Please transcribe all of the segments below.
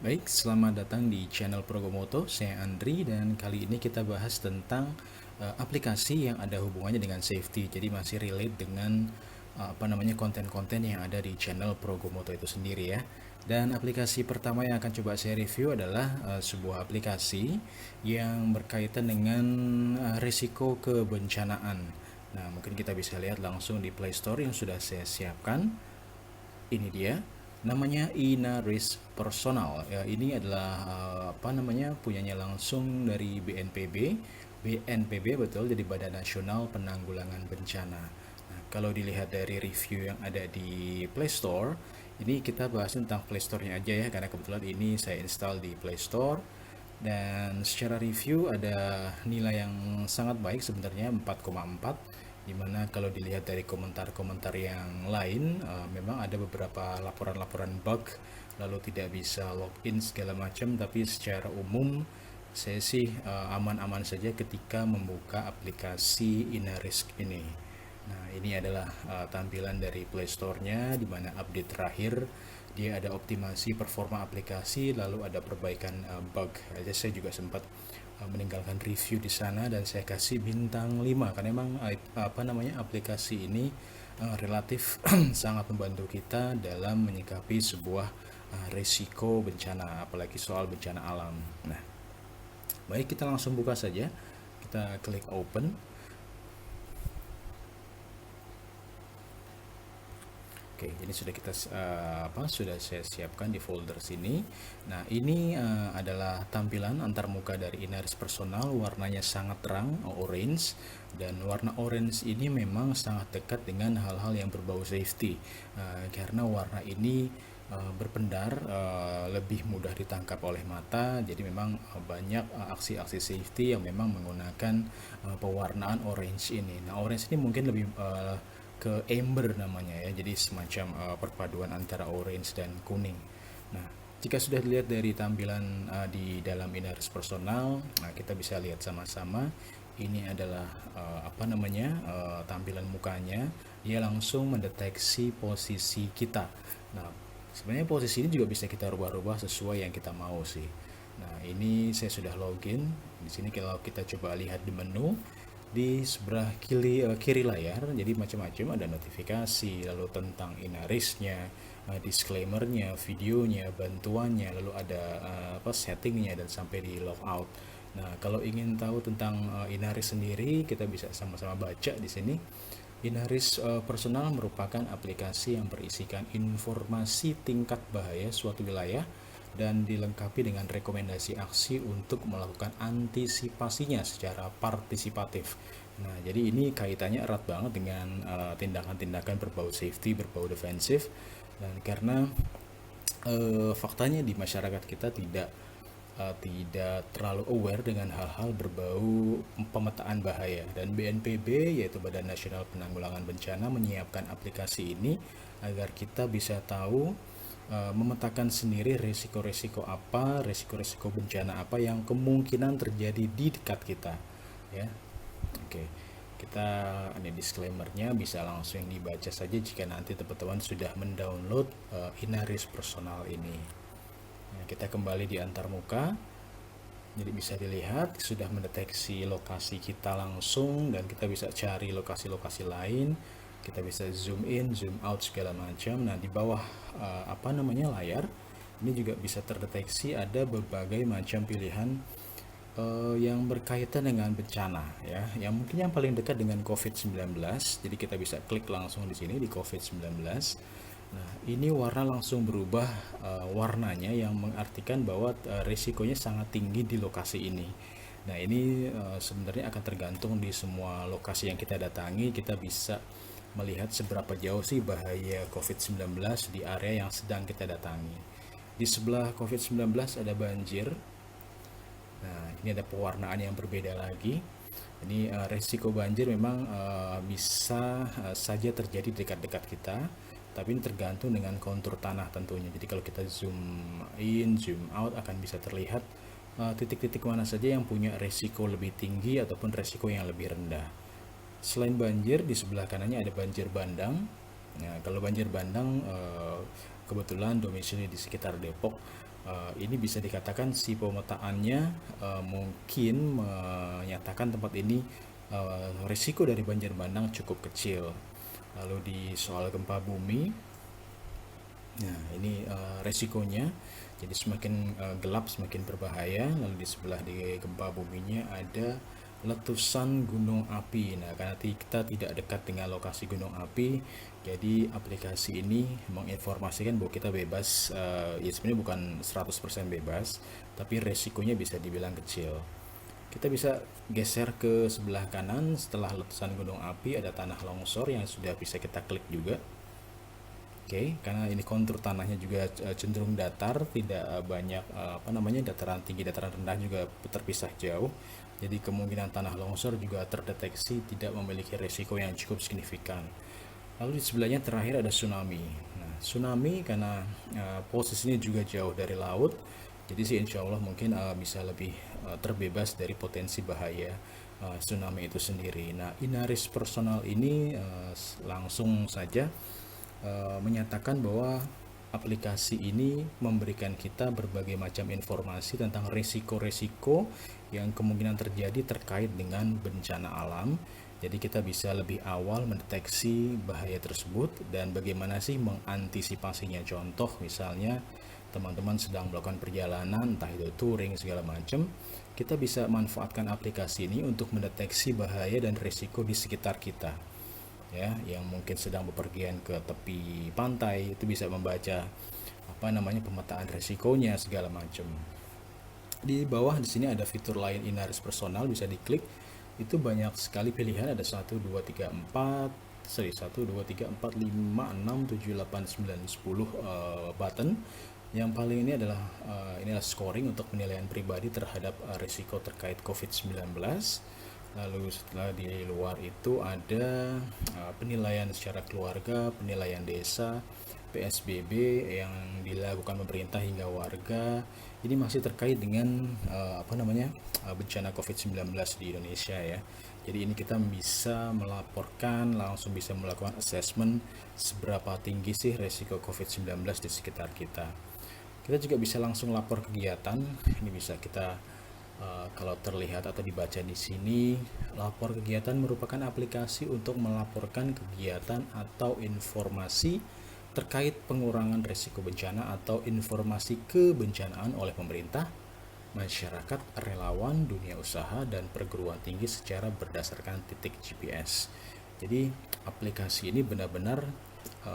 Baik, selamat datang di channel Progomoto. Saya Andri dan kali ini kita bahas tentang aplikasi yang ada hubungannya dengan safety. Jadi masih relate dengan konten-konten yang ada di channel Progomoto itu sendiri ya. Dan aplikasi pertama yang akan coba saya review adalah sebuah aplikasi yang berkaitan dengan risiko kebencanaan. Nah, mungkin kita bisa lihat langsung di Play Store yang sudah saya siapkan. Ini dia, namanya Inaris Personal ya. Ini adalah punyanya langsung dari BNPB betul, jadi Badan Nasional Penanggulangan Bencana. Nah, kalau dilihat dari review yang ada di Play Store, ini kita bahas tentang Play Store-nya aja ya, karena kebetulan ini saya install di Play Store. Dan secara review ada nilai yang sangat baik sebenarnya, 4,4, dimana kalau dilihat dari komentar-komentar yang lain, memang ada beberapa laporan-laporan bug lalu tidak bisa login segala macam, tapi secara umum saya sih aman-aman saja ketika membuka aplikasi Inarisk ini. Nah, ini adalah tampilan dari Play Store-nya, di mana update terakhir dia ada optimasi performa aplikasi, lalu ada perbaikan bug. Jadi saya juga sempat meninggalkan review di sana dan saya kasih bintang 5 karena memang aplikasi ini relatif sangat membantu kita dalam menyikapi sebuah risiko bencana, apalagi soal bencana alam. Nah, baik, kita langsung buka saja. Kita klik open. Oke, ini sudah sudah saya siapkan di folder sini. Nah, ini adalah tampilan antarmuka dari Inaris Personal. Warnanya sangat terang, orange, dan warna orange ini memang sangat dekat dengan hal-hal yang berbau safety, karena warna ini berpendar, lebih mudah ditangkap oleh mata. Jadi memang banyak aksi-aksi safety yang memang menggunakan pewarnaan orange ini. Nah, orange ini mungkin lebih ke amber namanya ya, jadi semacam perpaduan antara orange dan kuning. Nah, jika sudah dilihat dari tampilan di dalam Inaris Personal, nah kita bisa lihat sama-sama. Ini adalah tampilan mukanya. Dia langsung mendeteksi posisi kita. Nah, sebenarnya posisi ini juga bisa kita rubah-rubah sesuai yang kita mau sih. Nah, ini saya sudah login. Di sini kalau kita coba lihat di menu, di sebelah kiri layar, jadi macam-macam, ada notifikasi, lalu tentang Inarisnya, disclaimernya, videonya, bantuannya, lalu ada settingnya, dan sampai di logout. Nah, kalau ingin tahu tentang Inaris sendiri, kita bisa sama-sama baca di sini. Inaris Personal merupakan aplikasi yang berisikan informasi tingkat bahaya suatu wilayah dan dilengkapi dengan rekomendasi aksi untuk melakukan antisipasinya secara partisipatif. Nah, jadi ini kaitannya erat banget dengan tindakan-tindakan berbau safety, berbau defensif, dan karena faktanya di masyarakat kita tidak terlalu aware dengan hal-hal berbau pemetaan bahaya, dan BNPB yaitu Badan Nasional Penanggulangan Bencana menyiapkan aplikasi ini agar kita bisa tahu memetakan sendiri risiko-risiko bencana apa yang kemungkinan terjadi di dekat kita ya. Oke, kita ini disclaimernya bisa langsung dibaca saja jika nanti teman-teman sudah mendownload Inaris Personal ini. Nah, kita kembali di antarmuka. Jadi bisa dilihat sudah mendeteksi lokasi kita langsung, dan kita bisa cari lokasi-lokasi lain. Kita bisa zoom in, zoom out segala macam. Nah, di bawah layar ini juga bisa terdeteksi ada berbagai macam pilihan yang berkaitan dengan bencana ya. Yang mungkin yang paling dekat dengan COVID-19. Jadi kita bisa klik langsung di sini di COVID-19. Nah, ini warna langsung berubah warnanya, yang mengartikan bahwa risikonya sangat tinggi di lokasi ini. Nah, ini sebenarnya akan tergantung di semua lokasi yang kita datangi. Kita bisa melihat seberapa jauh sih bahaya COVID-19 di area yang sedang kita datangi. Di sebelah COVID-19 ada banjir. Nah, ini ada pewarnaan yang berbeda lagi. Ini risiko banjir memang bisa saja terjadi dekat-dekat kita, tapi ini tergantung dengan kontur tanah tentunya. Jadi kalau kita zoom in, zoom out, akan bisa terlihat titik-titik mana saja yang punya risiko lebih tinggi ataupun risiko yang lebih rendah. Selain banjir, di sebelah kanannya ada banjir bandang. Nah, kalau banjir bandang kebetulan domisili di sekitar Depok. Ini bisa dikatakan si pemetaannya mungkin menyatakan tempat ini risiko dari banjir bandang cukup kecil. Lalu di soal gempa bumi, nah ini resikonya, jadi semakin gelap semakin berbahaya. Lalu di sebelah di gempa buminya ada letusan gunung api. Nah, karena kita tidak dekat dengan lokasi gunung api, jadi aplikasi ini menginformasikan bahwa kita bebas, ya sebenarnya bukan 100% bebas, tapi resikonya bisa dibilang kecil. Kita bisa geser ke sebelah kanan. Setelah letusan gunung api ada tanah longsor yang sudah bisa kita klik juga. Oke, karena ini kontur tanahnya juga cenderung datar, tidak banyak dataran tinggi, dataran rendah juga terpisah jauh. Jadi kemungkinan tanah longsor juga terdeteksi tidak memiliki risiko yang cukup signifikan. Lalu di sebelahnya terakhir ada tsunami. Nah, tsunami karena posisinya juga jauh dari laut, jadi sih insya Allah mungkin bisa lebih terbebas dari potensi bahaya tsunami itu sendiri. Nah, Inaris personal ini langsung saja menyatakan bahwa aplikasi ini memberikan kita berbagai macam informasi tentang risiko-risiko yang kemungkinan terjadi terkait dengan bencana alam. Jadi kita bisa lebih awal mendeteksi bahaya tersebut dan bagaimana sih mengantisipasinya. Contoh misalnya teman-teman sedang melakukan perjalanan, entah itu touring segala macam, kita bisa manfaatkan aplikasi ini untuk mendeteksi bahaya dan risiko di sekitar kita. Ya, yang mungkin sedang bepergian ke tepi pantai itu bisa membaca pemetaan risikonya segala macam. Di bawah di sini ada fitur lain Inaris personal, bisa diklik. Itu banyak sekali pilihan, ada 1 2 3 4 1 2 3 4 5 6 7 8 9 10 button. Yang paling ini adalah inilah scoring untuk penilaian pribadi terhadap risiko terkait COVID-19. Lalu setelah di luar itu ada penilaian secara keluarga, penilaian desa, PSBB yang dilakukan pemerintah hingga warga. Ini masih terkait dengan bencana COVID-19 di Indonesia ya. Jadi ini kita bisa melaporkan, langsung bisa melakukan assessment seberapa tinggi sih resiko COVID-19 di sekitar kita. Kita juga bisa langsung lapor kegiatan. Ini bisa kita kalau terlihat atau dibaca di sini, lapor kegiatan merupakan aplikasi untuk melaporkan kegiatan atau informasi terkait pengurangan risiko bencana atau informasi kebencanaan oleh pemerintah, masyarakat, relawan, dunia usaha, dan perguruan tinggi secara berdasarkan titik GPS. Jadi aplikasi ini benar-benar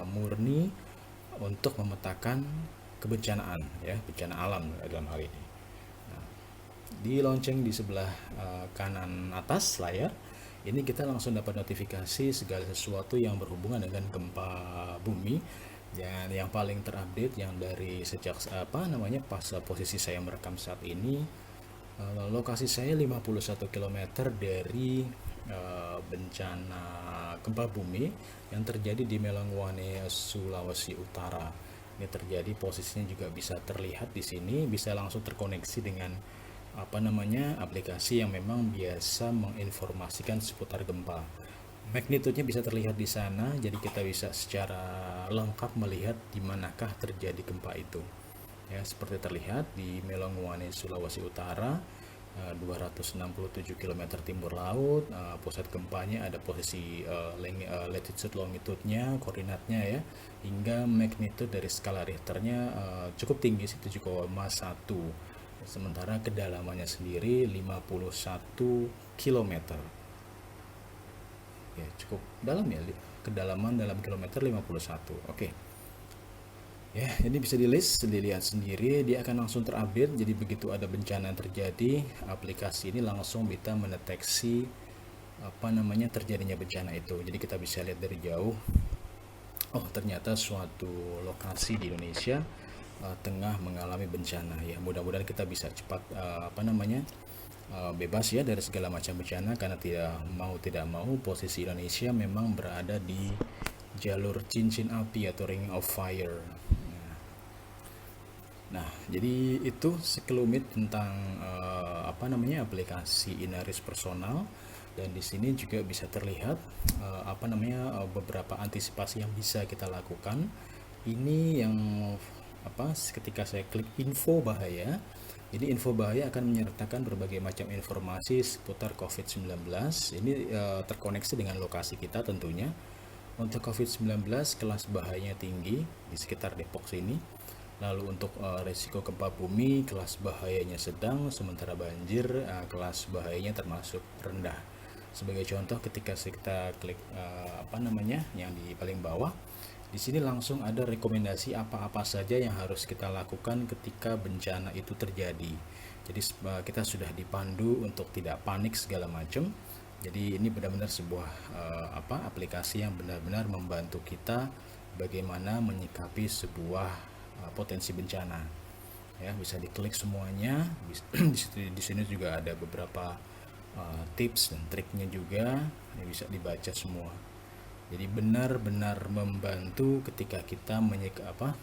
murni untuk memetakan kebencanaan ya, bencana alam dalam hal ini. Di lonceng di sebelah kanan atas layar ini kita langsung dapat notifikasi segala sesuatu yang berhubungan dengan gempa bumi, dan yang paling terupdate yang dari sejak pas posisi saya merekam saat ini, lokasi saya 51 km dari bencana gempa bumi yang terjadi di Melangwane, Sulawesi Utara. Ini terjadi, posisinya juga bisa terlihat di sini, bisa langsung terkoneksi dengan aplikasi yang memang biasa menginformasikan seputar gempa. Magnitude-nya bisa terlihat di sana, jadi kita bisa secara lengkap melihat di manakah terjadi gempa itu. Ya, seperti terlihat di Melangwane, Sulawesi Utara, 267 km timur laut. Pusat gempanya ada posisi latitude longitude-nya, koordinatnya ya, hingga magnitude dari skala Richternya cukup tinggi sih, 7,1. Sementara kedalamannya sendiri 51 km. Ya, cukup dalam ya, kedalaman dalam kilometer 51. Oke. Ya, ini bisa dilihat sendiri, dia akan langsung terupdate. Jadi begitu ada bencana yang terjadi, aplikasi ini langsung bisa mendeteksi terjadinya bencana itu. Jadi kita bisa lihat dari jauh, oh ternyata suatu lokasi di Indonesia tengah mengalami bencana ya. Mudah-mudahan kita bisa cepat bebas ya dari segala macam bencana, karena tidak mau posisi Indonesia memang berada di jalur cincin api atau ring of fire. Nah, jadi itu sekelumit tentang aplikasi Inaris personal, dan di sini juga bisa terlihat beberapa antisipasi yang bisa kita lakukan. Ini yang ketika saya klik info bahaya, ini info bahaya akan menyertakan berbagai macam informasi seputar COVID-19. Ini terkoneksi dengan lokasi kita tentunya. Untuk COVID-19 kelas bahayanya tinggi di sekitar Depok sini. Lalu untuk resiko gempa bumi kelas bahayanya sedang, sementara banjir kelas bahayanya termasuk rendah. Sebagai contoh, ketika kita klik yang di paling bawah, di sini langsung ada rekomendasi apa-apa saja yang harus kita lakukan ketika bencana itu terjadi. Jadi kita sudah dipandu untuk tidak panik segala macam. Jadi ini benar-benar sebuah aplikasi yang benar-benar membantu kita bagaimana menyikapi sebuah potensi bencana. Ya, bisa diklik semuanya. Di sini juga ada beberapa tips dan triknya juga, ini bisa dibaca semua. Jadi benar-benar membantu ketika kita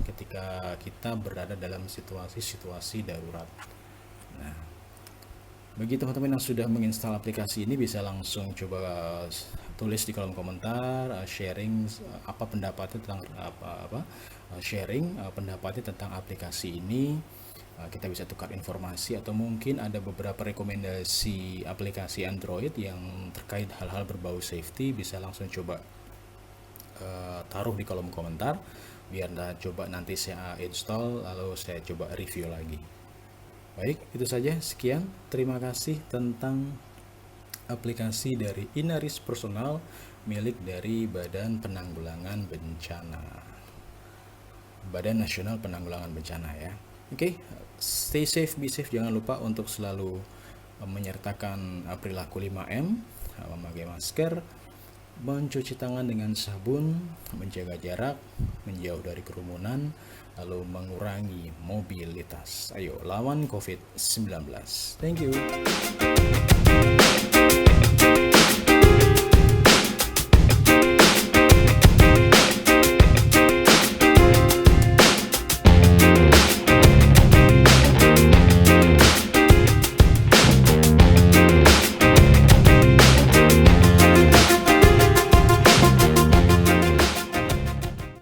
ketika kita berada dalam situasi-situasi darurat. Nah, bagi teman-teman yang sudah menginstal aplikasi ini, bisa langsung coba tulis di kolom komentar, sharing apa pendapatnya tentang pendapatnya tentang aplikasi ini. Kita bisa tukar informasi, atau mungkin ada beberapa rekomendasi aplikasi Android yang terkait hal-hal berbau safety, bisa langsung coba taruh di kolom komentar, biar coba nanti saya install lalu saya coba review lagi. Baik, itu saja, sekian, terima kasih tentang aplikasi dari Inaris Personal milik dari Badan Penanggulangan Bencana, Badan Nasional Penanggulangan Bencana ya. Oke, stay safe, be safe, jangan lupa untuk selalu menyertakan perilaku 5M, memakai masker, mencuci tangan dengan sabun, menjaga jarak, menjauh dari kerumunan, lalu mengurangi mobilitas. Ayo lawan COVID-19. Thank you.